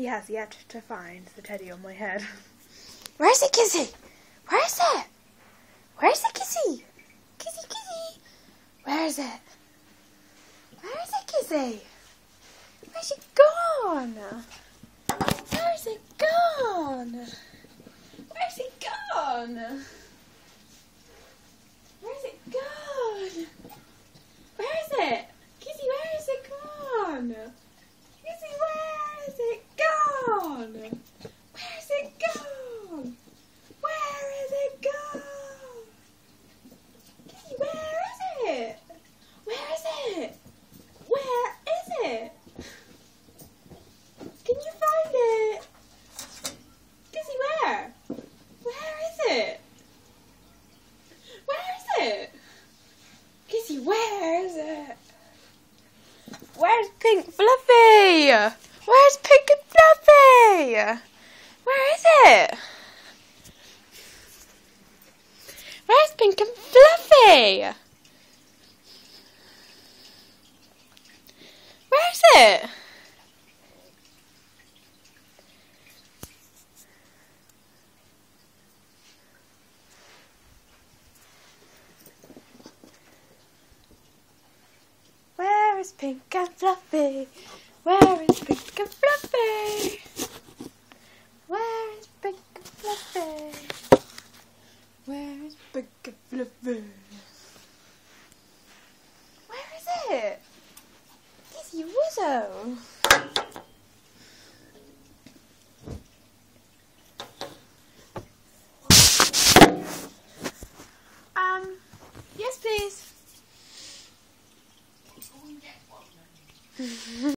He has yet to find the teddy on my head. Where's it, Kissy? Where's it? Where's it, Kissy? Kissy, Kissy. Where is it? Where is it, Kissy? Where's it gone? Where's it gone? Where's it gone? Where's it gone? Where is it? Kissy, where is it gone? Kissy, where is it gone? Where is it gone? Where is it gone? Kissy, where is it? Where is it? Where is it? Can you find it? Kissy, where? Where is it? Where is it? Kissy, where is it? Where's Pink Fluffy? Where's Pink and Fluffy? Where is it? Where's Pink and Fluffy? Where is it? Where is Pink and Fluffy? Where is Pink and Fluffy? Where is Pink and Fluffy? Where is Pink and Fluffy? Where is it? Kissy Wuzzo. Yes, please.